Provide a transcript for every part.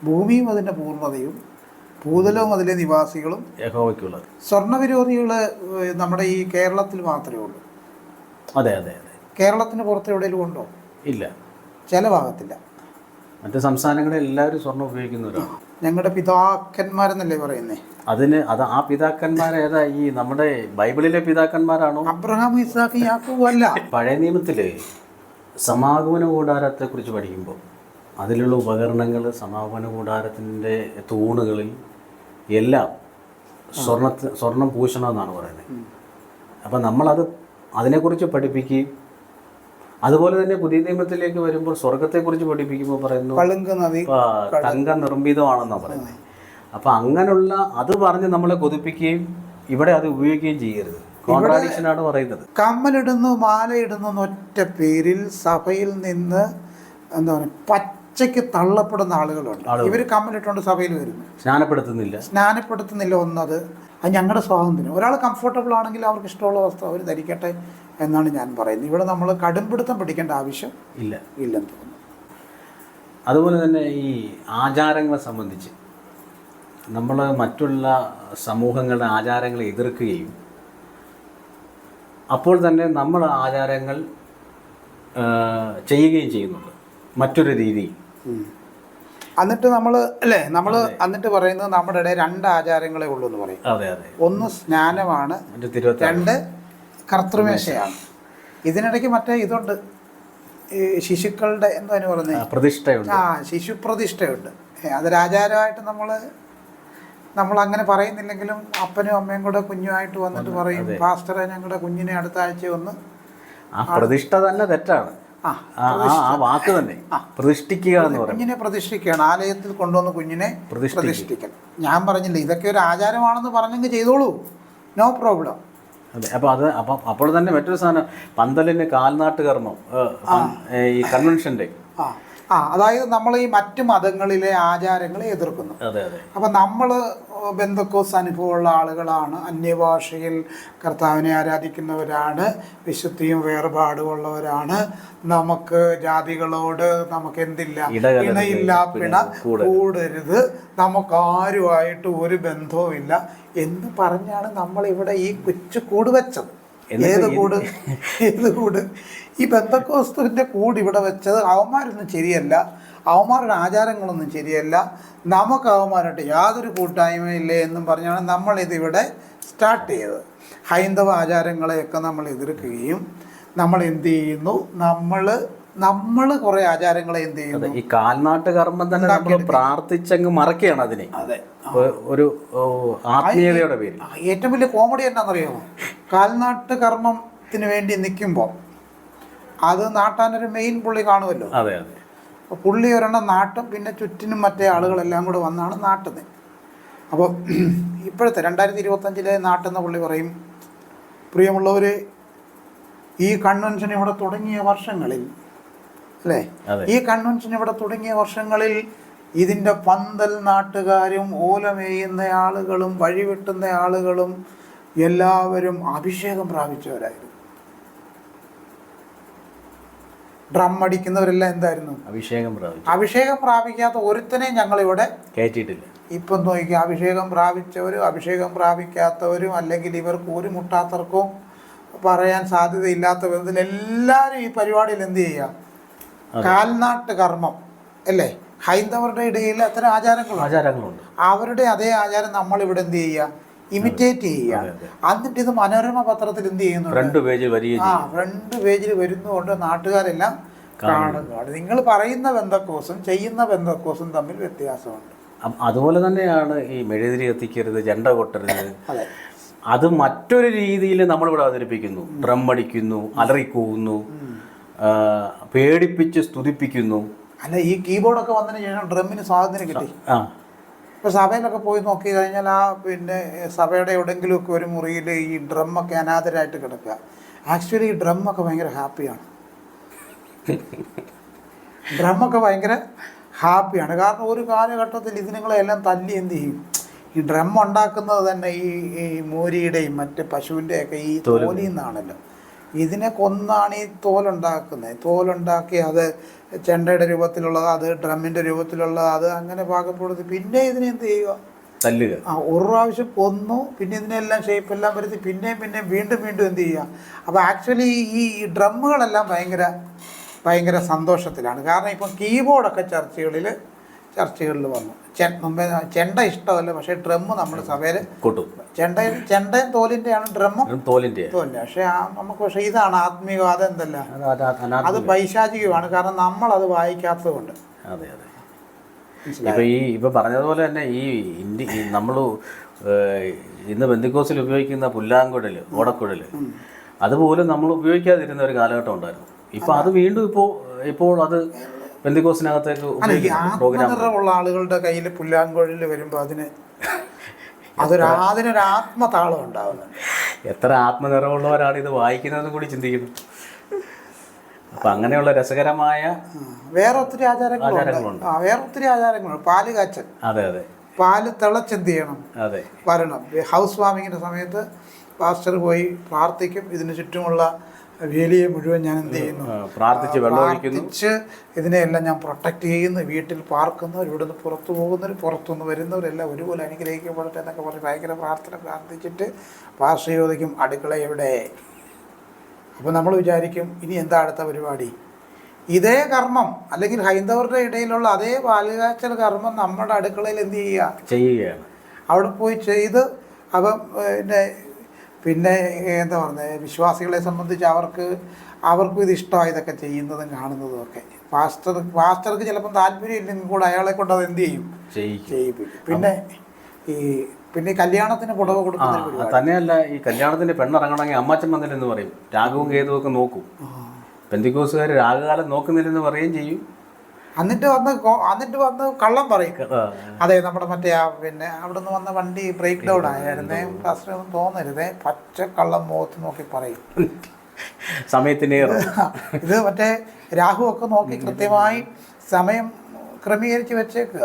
ഭൂമിയും അതിൻ്റെ പൂർണ്ണതയും ഭൂതലവും അതിലെ നിവാസികളും യഹോവയ്ക്കുള്ളത്. സ്വർണ്ണവിരോധികൾ നമ്മുടെ ഈ കേരളത്തിൽ മാത്രമേ ഉള്ളൂ. അതെ അതെ അതെ. കേരളത്തിന് പുറത്ത് എവിടെയെങ്കിലും ഉണ്ടോ? ഇല്ല, ചില ഭാഗത്തില്ല. മറ്റ് സംസ്ഥാനങ്ങളിൽ എല്ലാവരും സ്വർണ്ണം ഉപയോഗിക്കുന്നവരാണ്. ഞങ്ങളുടെ പിതാക്കന്മാരെന്നല്ലേ പറയുന്നേ? ആ പിതാക്കന്മാരേതാ? ഈ നമ്മുടെ ബൈബിളിലെ പിതാക്കന്മാരാണോ? അബ്രഹാം, ഇസ്ഹാക്ക്, യാക്കോബ് അല്ല. പഴയ നിയമത്തിൽ സമാഗമന കൂടാരത്തെക്കുറിച്ച് പഠിക്കുമ്പോൾ അതിലുള്ള ഉപകരണങ്ങൾ, സമാഗമന കൂടാരത്തിൻ്റെ തൂണുകളിൽ എല്ലാം സ്വർണം പൂശണമെന്നാണ് പറയുന്നത്. അപ്പം നമ്മളത് അതിനെക്കുറിച്ച് പഠിപ്പിക്കുകയും, അതുപോലെ തന്നെ പുതിയ നിയമത്തിലേക്ക് വരുമ്പോൾ സ്വർഗത്തെക്കുറിച്ച് പഠിപ്പിക്കുമ്പോൾ പറയുന്നു തങ്കം നിർമ്മിതമാണെന്നാണ് പറയുന്നത്. അപ്പം അങ്ങനെയുള്ള അത് പറഞ്ഞ് നമ്മളെ കൊതിപ്പിക്കുകയും ഇവിടെ അത് ഉപയോഗിക്കുകയും ചെയ്യരുത്. കോൺട്രാഡിക്ഷനാണ് പറയുന്നത്. കമ്മലിടുന്നു, മാലയിടുന്നു എന്നൊറ്റ പേരിൽ സഭയിൽ നിന്ന് എന്താ പറയുക, പച്ചയ്ക്ക് തള്ളപ്പെടുന്ന ആളുകളുണ്ട്. ഇവർ കമ്മലിട്ടുകൊണ്ട് സഭയിൽ വരുന്നു, സ്നാനപ്പെടുത്തുന്നില്ല. ഒന്നത് അത് ഞങ്ങളുടെ സ്വാതന്ത്ര്യം. ഒരാൾ കംഫർട്ടബിൾ ആണെങ്കിൽ അവർക്ക് ഇഷ്ടമുള്ള വസ്തു അവർ ധരിക്കട്ടെ എന്നാണ് ഞാൻ പറയുന്നത്. ഇവിടെ നമ്മൾ കടുംപിടുത്തം പിടിക്കേണ്ട ആവശ്യം ഇല്ലെന്ന് തോന്നുന്നു. അതുപോലെ തന്നെ ഈ ആചാരങ്ങളെ സംബന്ധിച്ച് നമ്മൾ മറ്റുള്ള സമൂഹങ്ങളുടെ ആചാരങ്ങളെ എതിർക്കുകയും അപ്പോൾ തന്നെ നമ്മൾ ആചാരങ്ങൾ ചെയ്യുകയും ചെയ്യുന്നുണ്ട് മറ്റൊരു രീതിയിൽ. എന്നിട്ട് നമ്മൾ എന്നിട്ട് പറയുന്നത് നമ്മുടെ ഇടയിൽ 2 ആചാരങ്ങളേ ഉള്ളൂ എന്ന് പറയും. ഒന്ന് സ്നാനമാണ്, 2 കർത്തൃമേശയാണ്. ഇതിനിടയ്ക്ക് മറ്റേ ഇതുണ്ട്, ശിശുക്കളുടെ എന്താണ് പറയുന്നത്, പ്രതിഷ്ഠയുണ്ട്. ശിശു പ്രതിഷ്ഠയുണ്ട്. അതൊരാചാരമായിട്ട് നമ്മൾ അങ്ങനെ പറയുന്നില്ലെങ്കിലും അപ്പനും അമ്മയും കൂടെ കുഞ്ഞുമായിട്ട് വന്നിട്ട് പറയും, പാസ്റ്ററെ ഞങ്ങളുടെ കുഞ്ഞിനെ അടുത്ത ആഴ്ച ഒന്ന്. ആ പ്രതിഷ്ഠ തന്നെ തെറ്റാണ്. ആ വാക്ക് തന്നെ പ്രതിഷ്ഠിക്കുക എന്ന് പറയും. കുഞ്ഞിനെ പ്രതിഷ്ഠിക്കുകയാണ്, ആലയത്തിൽ കൊണ്ടുവന്ന് കുഞ്ഞിനെ പ്രതിഷ്ഠിക്കണം. ഞാൻ പറഞ്ഞില്ല, ഇതൊക്കെ ഒരു ആചാരമാണെന്ന് പറഞ്ഞെങ്കിൽ ചെയ്തോളൂ, നോ പ്രോബ്ലം. അതെ. അപ്പോൾ തന്നെ മറ്റൊരു സാധനം, പന്തലിന് കാൽനാട്ട് കർമ്മം, ഈ കൺവെൻഷൻ്റെ അതായത് നമ്മൾ ഈ മറ്റു മതങ്ങളിലെ ആചാരങ്ങളെ എതിർക്കുന്നു. അപ്പം നമ്മൾ ബന്ധക്കോസ് അനുഭവമുള്ള ആളുകളാണ്, അന്യഭാഷയിൽ കർത്താവിനെ ആരാധിക്കുന്നവരാണ്, വിശുദ്ധിയും വേർപാടുമുള്ളവരാണ്, നമുക്ക് ജാതികളോട് നമുക്ക് എന്തില്ല, ഇണയില്ല, പിണ കൂടരുത്, നമുക്കാരുമായിട്ട് ഒരു ബന്ധവും ഇല്ല എന്ന് പറഞ്ഞാണ് നമ്മളിവിടെ ഈ കൊച്ചു കൂട് വെച്ചത്. ഏത് കൂട്? ഈ ബന്ധക്കോസ്തുവിൻ്റെ കൂട് ഇവിടെ വെച്ചത്. അവന്മാരൊന്നും ശരിയല്ല, അവന്മാരുടെ ആചാരങ്ങളൊന്നും ശരിയല്ല, നമുക്ക് അവന്മാരായിട്ട് യാതൊരു കൂട്ടായ്മയില്ലേ എന്നും പറഞ്ഞാണ് നമ്മളിതിവിടെ സ്റ്റാർട്ട് ചെയ്തത്. ഹൈന്ദവ ആചാരങ്ങളെയൊക്കെ നമ്മൾ എതിർക്കുകയും നമ്മൾ എന്ത് ചെയ്യുന്നു, നമ്മൾ കുറേ ആചാരങ്ങളെ എന്ത് ചെയ്യുന്നു, ഈ കാൽനാട്ട് കർമ്മം തന്നെ നമ്മൾ പ്രാർത്ഥിച്ചങ്ങ് മറക്കുകയാണ് അതിനെ. ഒരു ആത്മീയതയുടെ പേര്. ഏറ്റവും വലിയ കോമഡി എന്താണെന്നറിയാമോ? കാൽനാട്ട് കർമ്മത്തിന് വേണ്ടി നിൽക്കുമ്പോൾ അത് നാട്ടാനൊരു മെയിൻ പുള്ളി കാണുമല്ലോ. അപ്പോൾ പുള്ളി ഒരെണ്ണം നാട്ടും, പിന്നെ ചുറ്റിനും മറ്റേ ആളുകളെല്ലാം കൂടെ വന്നാണ് നാട്ടുന്നത്. അപ്പോൾ ഇപ്പോഴത്തെ 2025 നാട്ടുന്ന പുള്ളി പറയും, പ്രിയമുള്ളവർ, ഈ കൺവെൻഷൻ ഇവിടെ തുടങ്ങിയ വർഷങ്ങളിൽ അല്ലേ, ഈ കൺവെൻഷൻ ഇവിടെ തുടങ്ങിയ വർഷങ്ങളിൽ ഇതിൻ്റെ പന്തൽ നാട്ടുകാരും ഓലമേയുന്ന ആളുകളും വഴിവെട്ടുന്ന ആളുകളും എല്ലാവരും അഭിഷേകം പ്രാപിച്ചവരായിരുന്നു. ഡ്രം അടിക്കുന്നവരെല്ലാം എന്തായിരുന്നു? അഭിഷേകം പ്രാപിക്കാത്ത ഒരുത്തനെ ഞങ്ങളിവിടെ കയറ്റിയിട്ടില്ല. ഇപ്പം നോക്കി, അഭിഷേകം പ്രാപിച്ചവരും അഭിഷേകം പ്രാപിക്കാത്തവരും, അല്ലെങ്കിൽ ഇവർക്ക് ഒരു മുട്ടാത്തർക്കോ പറയാൻ സാധ്യതയില്ലാത്ത വിധത്തിൽ എല്ലാവരും ഈ പരിപാടിയിൽ എന്ത് ചെയ്യുക, കാൽനാട്ട് കർമ്മം അല്ലേ. ഹൈന്ദവരുടെ ഇടയിൽ അത്തരം ആചാരങ്ങളുണ്ട്. അവരുടെ അതേ ആചാരം നമ്മളിവിടെ എന്ത് ചെയ്യുക, ഇമിറ്റേറ്റ് ചെയ്യുക. എന്നിട്ട് ഇത് മനോരമ പത്രത്തിൽ എന്ത് ചെയ്യുന്നു, 2 പേജിൽ വരുന്നതുകൊണ്ട് നാട്ടുകാരെല്ലാം കാണുന്നു. നിങ്ങൾ പറയുന്ന ബന്ധക്കോസും ചെയ്യുന്ന ബന്ധക്കോസും തമ്മിൽ വ്യത്യാസമുണ്ട്. അതുപോലെ തന്നെയാണ് ഈ മെഴുതിരി കത്തിക്കരുത്, ജണ്ട കൊട്ടരുത്. അത് മറ്റൊരു രീതിയിൽ നമ്മളിവിടെ അവതരിപ്പിക്കുന്നു. ഡ്രം അടിക്കുന്നു, അലറിക്കൂവുന്നു, പേടിപ്പിച്ച് സ്തുതിപ്പിക്കുന്നു. അല്ല, ഈ കീബോർഡൊക്കെ വന്നതിന് ശേഷം ഡ്രമ്മിന് സ്വാതന്ത്ര്യം കിട്ടി. ഇപ്പോൾ സഭയിലൊക്കെ പോയി നോക്കി കഴിഞ്ഞാൽ പിന്നെ സഭയുടെ എവിടെയെങ്കിലുമൊക്കെ ഒരു മുറിയിൽ ഈ ഡ്രമ്മൊക്കെ അനാഥരായിട്ട് കിടക്കുക. ആക്ച്വലി ഈ ഡ്രമ്മൊക്കെ ഭയങ്കര ഹാപ്പിയാണ്. കാരണം ഒരു കാലഘട്ടത്തിൽ ഇതിനുങ്ങളെല്ലാം തല്ലി എന്ത് ചെയ്യും, ഈ ഡ്രം ഉണ്ടാക്കുന്നത് തന്നെ ഈ മോരിയുടെയും മറ്റ് പശുവിൻ്റെയൊക്കെ ഈ തോലിൽ നിന്നാണല്ലോ. ഇതിനെ കൊന്നാണ് ഈ തോലുണ്ടാക്കുന്നത്. തോലുണ്ടാക്കി അത് ചെണ്ടയുടെ രൂപത്തിലുള്ളത്, അത് ഡ്രമ്മിൻ്റെ രൂപത്തിലുള്ളത്, അത് അങ്ങനെ പാകപ്പെടുത്തി പിന്നെ ഇതിനെ എന്ത് ചെയ്യുക, തല്ലുക. ഒരു പ്രാവശ്യം കൊന്നു, പിന്നെ ഇതിനെല്ലാം ഷേപ്പെല്ലാം വരുത്തി പിന്നെയും വീണ്ടും എന്ത് ചെയ്യുക. അപ്പോൾ ആക്ച്വലി ഈ ഡ്രമ്മുകളെല്ലാം ഭയങ്കര സന്തോഷത്തിലാണ്. കാരണം ഇപ്പം കീബോർഡൊക്കെ ചർച്ചുകളിൽ വന്നു. മുമ്പേ ചെണ്ട ഇഷ്ടമല്ല, പക്ഷേ ഡ്രമ്മ് നമ്മുടെ സഭയിൽ കൊട്ടും. ചെണ്ടയും തോലിൻ്റെയാണ്, ഡ്രമ്മും തോലിൻ്റെ. പക്ഷേ പക്ഷേ ഇതാണ് ആത്മീയം, അതെന്തല്ല, അത് പൈശാചികമാണ്. കാരണം നമ്മളത് വായിക്കാത്തത് കൊണ്ട്. അതെ അതെ. ഇപ്പം പറഞ്ഞതുപോലെ തന്നെ നമ്മൾ ഇന്ന് ബന്ധുക്കോസിൽ ഉപയോഗിക്കുന്ന പുല്ലാങ്കുഴൽ, ഓടക്കുഴൽ, അതുപോലും നമ്മൾ ഉപയോഗിക്കാതിരുന്ന ഒരു കാലഘട്ടം ഉണ്ടായിരുന്നു. ഇപ്പം അത് വീണ്ടും ഇപ്പോൾ അത് ബന്ധുക്കോസിനകത്തേക്ക് ആത്മനിറവുള്ള ആളുകളുടെ കയ്യിൽ പുല്ലാങ്കുഴൽ വരുമ്പോൾ അതിനൊരു ആത്മതാളം ഉണ്ടാവുന്നുണ്ട്. എത്ര ആത്മനിറവുള്ളവരാണ് ഇത് വായിക്കുന്നതെന്ന് കൂടി ചിന്തിക്കുന്നു. അപ്പം അങ്ങനെയുള്ള രസകരമായ വേറെ ഒത്തിരി ആചാരങ്ങളുണ്ട്. പാല് കാച്ചൽ, അതെ അതെ, പാല് തിളച്ചെന്ത് ചെയ്യണം, അതെ, വരണം. ഹൗസ് വാമിങ്ങിൻ്റെ സമയത്ത് പാസ്റ്റർ പോയി പ്രാർത്ഥിക്കും. ഇതിന് ചുറ്റുമുള്ള വേലിയെ മുഴുവൻ ഞാൻ എന്ത് ചെയ്യുന്നു, പ്രാർത്ഥിച്ച് ഇതിനെയെല്ലാം ഞാൻ പ്രൊട്ടക്റ്റ് ചെയ്യുന്നു. വീട്ടിൽ പാർക്കുന്നവർ, ഇവിടുന്ന് പുറത്തു പോകുന്നവർ, പുറത്തുനിന്ന് വരുന്നവരെല്ലാം ഒരുപോലെ അനുഗ്രഹിക്കപ്പെടട്ടെ എന്നൊക്കെ പറഞ്ഞ് ഭയങ്കര പ്രാർത്ഥിച്ചിട്ട് പാസ്റ്റർ ചോദിക്കും, അടുക്കള എവിടെ? അപ്പോൾ നമ്മൾ വിചാരിക്കും ഇനി എന്താ അടുത്ത പരിപാടി. ഇതേ കർമ്മം, അല്ലെങ്കിൽ ഹൈന്ദവരുടെ ഇടയിലുള്ള അതേ പാലുകാച്ചൽ കർമ്മം നമ്മുടെ അടുക്കളയിൽ എന്ത് ചെയ്യുകയാണ്, അവിടെ പോയി ചെയ്ത്. അപ്പം പിന്നെ എന്താ പറയുന്നത്, വിശ്വാസികളെ സംബന്ധിച്ച് അവർക്കും ഇത് ഇഷ്ടമായി ഇതൊക്കെ ചെയ്യുന്നതും കാണുന്നതും ഒക്കെ. പാസ്റ്റർക്ക് ചിലപ്പം താല്പര്യം ഇല്ലെങ്കിൽ കൂടെ അയാളെ കൊണ്ട് അത് എന്ത് ചെയ്യിപ്പിക്കും. പിന്നെ കല്യാണത്തിന് പുടവ കൊടുക്കുന്ന തന്നെയല്ല, ഈ കല്യാണത്തിന് പെണ്ണിറങ്ങണമെങ്കിൽ അമ്മാച്ചൻ വന്നില്ലെന്ന് പറയും. രാഗവും കേതുവും ഒക്കെ നോക്കും. പെന്തിക്കോസുകാർ രാഗകാലം നോക്കുന്നില്ലെന്ന് പറയുകയും ചെയ്യും. എന്നിട്ട് വന്ന് കള്ളം പറയും. അതെ, നമ്മുടെ മറ്റേ പിന്നെ അവിടെ നിന്ന് വന്ന വണ്ടി ബ്രേക്ക് ഡൗൺ ആയിരുന്നേ, ഫസ്റ്റൊന്നും തോന്നരുതേ, പച്ചക്കള്ളം മുഖത്ത് നോക്കി പറയും സമയത്തിന്. ഇത് മറ്റേ രാഹു ഒക്കെ നോക്കി കൃത്യമായി സമയം ക്രമീകരിച്ച് വെച്ചേക്കുക.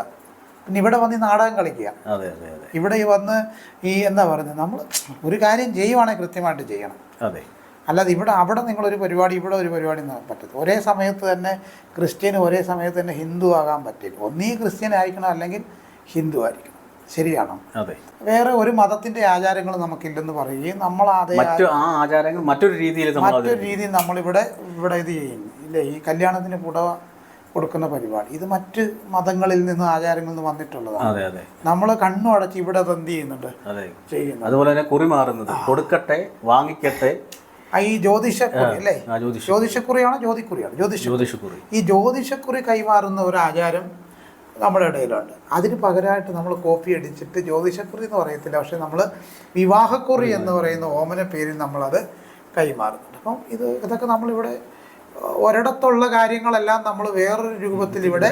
പിന്നെ ഇവിടെ വന്ന് നാടകം കളിക്കുക. ഇവിടെ വന്ന് എന്താ പറയുന്നത്, നമ്മൾ ഒരു കാര്യം ചെയ്യുവാണെങ്കിൽ കൃത്യമായിട്ട് ചെയ്യണം. അല്ലാതെ അവിടെ നിങ്ങളൊരു പരിപാടി, ഇവിടെ ഒരു പരിപാടി പറ്റത്തില്ല. ഒരേ സമയത്ത് തന്നെ ക്രിസ്ത്യനും ഒരേ സമയത്ത് തന്നെ ഹിന്ദു ആകാൻ പറ്റില്ല. ഒന്നീ ക്രിസ്ത്യൻ ആയിരിക്കണം, അല്ലെങ്കിൽ ഹിന്ദു ആയിരിക്കണം. ശരിയാണോ? വേറെ ഒരു മതത്തിന്റെ ആചാരങ്ങൾ നമുക്കില്ലെന്ന് പറയുകയും നമ്മൾ മറ്റൊരു രീതിയിൽ നമ്മളിവിടെ ഇത് ചെയ്യുന്നു ഇല്ലേ. ഈ കല്യാണത്തിന് പുടവ കൊടുക്കുന്ന പരിപാടി, ഇത് മറ്റ് മതങ്ങളിൽ നിന്ന് ആചാരങ്ങളിൽ നിന്ന് വന്നിട്ടുള്ളതാണ്. നമ്മൾ കണ്ണു അടച്ച് ഇവിടെ അത് എന്ത് ചെയ്യുന്നുണ്ട്, ചെയ്യുന്നു. അതുപോലെ തന്നെ കുറി മാറുന്നത്, കൊടുക്കട്ടെ വാങ്ങിക്കട്ടെ, ഈ ജ്യോതിഷക്കുറി അല്ലേ, ജ്യോതിഷക്കുറിയാണോ ജ്യോതിഷക്കുറി, ഈ ജ്യോതിഷക്കുറി കൈമാറുന്ന ഒരു ആചാരം നമ്മുടെ ഇടയിലുണ്ട്. അതിന് പകരമായിട്ട് നമ്മൾ കോപ്പി അടിച്ചിട്ട് ജ്യോതിഷക്കുറി എന്ന് പറയത്തില്ല, പക്ഷെ നമ്മൾ വിവാഹക്കുറി എന്ന് പറയുന്ന ഓമന പേരിൽ നമ്മളത് കൈമാറുന്നുണ്ട്. അപ്പം ഇതൊക്കെ നമ്മളിവിടെ ഒരിടത്തുള്ള കാര്യങ്ങളെല്ലാം നമ്മൾ വേറൊരു രൂപത്തിൽ ഇവിടെ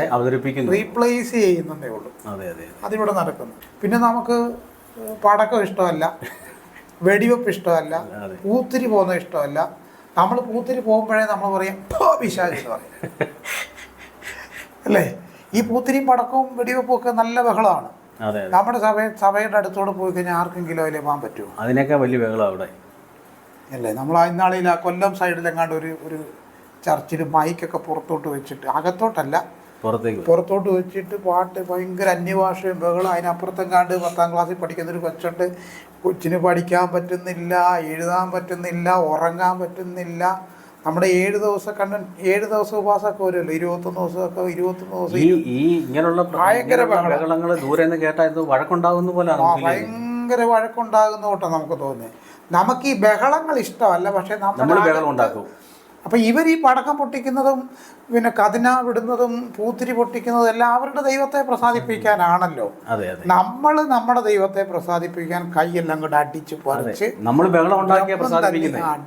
റീപ്ലേസ് ചെയ്യുന്നതേ ഉള്ളൂ. അതിവിടെ നടക്കുന്നു. പിന്നെ നമുക്ക് പടക്കം ഇഷ്ടമല്ല, വെടിവെപ്പ് ഇഷ്ടമല്ല, പൂത്തിരി പോകുന്നത് ഇഷ്ടമല്ല. നമ്മൾ പൂത്തിരി പോകുമ്പോഴേ നമ്മൾ പറയും പിശാച് എന്ന് പറയും അല്ലേ. ഈ പൂത്തിരിയും പടക്കവും വെടിവെപ്പും ഒക്കെ നല്ല ബഹളമാണ്. നമ്മുടെ സഭയുടെ അടുത്തോടെ പോയി കഴിഞ്ഞാൽ ആർക്കെങ്കിലും അതിലേ പോകാൻ പറ്റുമോ? അതിനൊക്കെ വലിയ ബഹളം അവിടെ അല്ലേ. നമ്മൾ ഇന്നാളിൽ ആ കൊല്ലം സൈഡിലെങ്ങാണ്ട് ഒരു ചർച്ചിൽ മൈക്കൊക്കെ പുറത്തോട്ട് വെച്ചിട്ട്, അകത്തോട്ടല്ല പുറത്തോട്ട് വെച്ചിട്ട് പാട്ട്, ഭയങ്കര അന്യഭാഷയും ബഹളം. അതിനപ്പുറത്തെങ്ങാണ്ട് 10ാം ക്ലാസ്സിൽ പഠിക്കുന്നൊരു കൊച്ചിന് പഠിക്കാൻ പറ്റുന്നില്ല, എഴുതാൻ പറ്റുന്നില്ല, ഉറങ്ങാൻ പറ്റുന്നില്ല. നമ്മുടെ 7 ദിവസം ഉപവാസമൊക്കെ വരുമല്ലോ, 21 ദിവസമൊക്കെ, 21 ദിവസം ഇങ്ങനെയുള്ള ഭയങ്കര ബഹളങ്ങൾ ദൂരെ നിന്ന് കേട്ടാൽ വഴക്കുണ്ടാകുന്ന പോലെ, ഭയങ്കര വഴക്കുണ്ടാകുന്ന തൊട്ടാ നമുക്ക് തോന്നുന്നത്. നമുക്ക് ഈ ബഹളങ്ങൾ ഇഷ്ടമല്ല, പക്ഷെ നമ്മൾ ബഹളം ഉണ്ടാക്കും. അപ്പം ഇവർ ഈ പടക്കം പൊട്ടിക്കുന്നതും പിന്നെ കതിന വിടുന്നതും പൂത്തിരി പൊട്ടിക്കുന്നതും എല്ലാം അവരുടെ ദൈവത്തെ പ്രസാദിപ്പിക്കാനാണല്ലോ. നമ്മൾ നമ്മുടെ ദൈവത്തെ പ്രസാദിപ്പിക്കാൻ കൈയെല്ലാം കൂടെ അടിച്ച് പറിച്ച്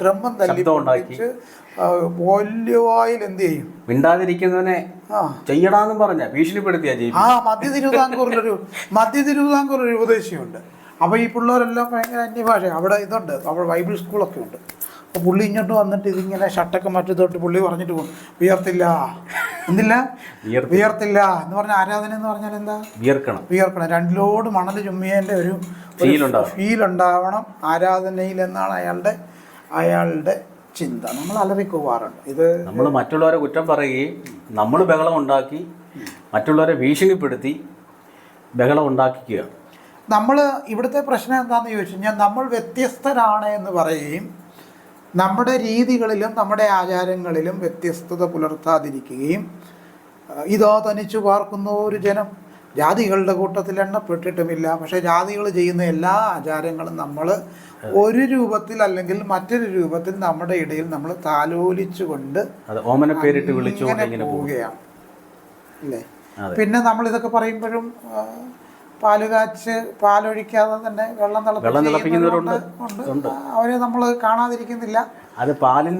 ഡ്രമ്മും തല്ലി പൊട്ടിച്ച് വലിയ വായിൽ എന്ത് ചെയ്യും, മിണ്ടാതിരിക്കുന്നവനെ ചെയ്യണമെന്ന് പറഞ്ഞ ഭീഷണിപ്പെടുത്തിയാ ചെയ്യും. മധ്യ തിരുവിതാംകൂർ ഒരു ഉപദേശിയുണ്ട്. അപ്പോൾ ഈ പിള്ളേരെല്ലാം ഭയങ്കര അന്യഭാഷ. അവിടെ ഇതുണ്ട്, അവിടെ ബൈബിൾ സ്കൂളൊക്കെ ഉണ്ട്. അപ്പോൾ പുള്ളി ഇങ്ങോട്ട് വന്നിട്ട് ഇതിങ്ങനെ ഷർട്ടൊക്കെ മാറ്റി തൊട്ട് പുള്ളി പറഞ്ഞിട്ട് പോകും, വിയർത്തില്ല എന്ന് പറഞ്ഞ ആരാധന എന്ന് പറഞ്ഞാൽ എന്താ, വിയർക്കണം. 2 ലോഡ് മണൽ ചുമ്മിയതിൻ്റെ ഒരു ഫീൽ ഉണ്ടാവണം ആരാധനയിൽ എന്നാണ് അയാളുടെ ചിന്ത. നമ്മൾ അലറിക്കൂവാറുണ്ട്. ഇത് നമ്മൾ മറ്റുള്ളവരെ കുറ്റം പറയുകയും നമ്മൾ ബഹളം ഉണ്ടാക്കി മറ്റുള്ളവരെ ഭീഷണിപ്പെടുത്തി ബഹളം ഉണ്ടാക്കിക്കുകയാണ്. നമ്മൾ ഇവിടുത്തെ പ്രശ്നം എന്താണെന്ന് ചോദിച്ചു കഴിഞ്ഞാൽ, നമ്മൾ വ്യത്യസ്തരാണ് എന്ന് പറയുകയും നമ്മുടെ രീതികളിലും നമ്മുടെ ആചാരങ്ങളിലും വ്യത്യസ്തത പുലർത്താതിരിക്കുകയും, ഇതോ തനിച്ചു പാർക്കുന്ന ഒരു ജനം ജാതികളുടെ കൂട്ടത്തിൽ എണ്ണപ്പെട്ടിട്ടുമില്ല. പക്ഷേ ജാതികൾ ചെയ്യുന്ന എല്ലാ ആചാരങ്ങളും നമ്മൾ ഒരു രൂപത്തിൽ അല്ലെങ്കിൽ മറ്റൊരു രൂപത്തിൽ നമ്മുടെ ഇടയിൽ നമ്മൾ താലോലിച്ചുകൊണ്ട് ഓമനപ്പേരിട്ട് വിളിച്ചു പോവുകയാണ് അല്ലേ. പിന്നെ നമ്മൾ ഇതൊക്കെ പറയുമ്പോഴും പാലൊഴിക്കാതെ തന്നെ വെള്ളം തിളപ്പിക്കുന്നവരുണ്ട്. അവരെ നമ്മൾ കാണാതിരിക്കുന്നില്ല. അത് പാല്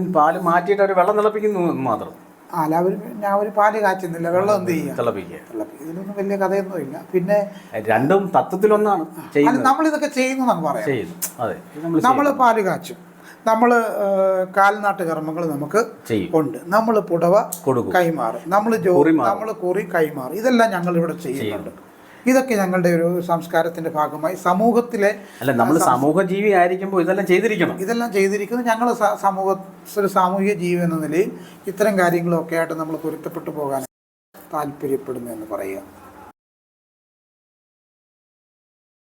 മാറ്റിയിട്ട് അവർ വെള്ളം തിളപ്പിക്കുന്നു മാത്രം. അല്ല, ഞാൻ ഒരു പാല് കാച്ചുന്നില്ല, വെള്ളം എന്ത് ചെയ്യുക, തിളപ്പിക്കുക. ഇതിലൊന്നും വലിയ കഥയൊന്നും ഇല്ല. പിന്നെ രണ്ടും തത്വത്തിലൊന്നാണ്. നമ്മളിതൊക്കെ ചെയ്യുന്നതാണ് പറയാം. അതെ, നമ്മൾ പാല് കാച്ചും, നമ്മൾ കാൽനാട്ട് കർമ്മങ്ങൾ നമുക്ക് ഉണ്ട്, നമ്മൾ പുടവ കൈമാറും, നമ്മൾ കുറി കൈമാറും. ഇതെല്ലാം ഞങ്ങൾ ഇവിടെ ചെയ്യുന്നുണ്ട്. ഇതൊക്കെ ഞങ്ങളുടെ ഒരു സംസ്കാരത്തിന്റെ ഭാഗമായി സമൂഹത്തിലെ നമ്മൾ സമൂഹ ജീവി ആയിരിക്കുമ്പോൾ ഇതെല്ലാം ചെയ്തിരിക്കുന്നത് ഞങ്ങൾ സാമൂഹിക ജീവി എന്ന നിലയിൽ ഇത്തരം കാര്യങ്ങളൊക്കെ ആയിട്ട് നമ്മൾ പൊരുത്തപ്പെട്ടു പോകാൻ താല്പര്യപ്പെടുന്നു എന്ന് പറയുക.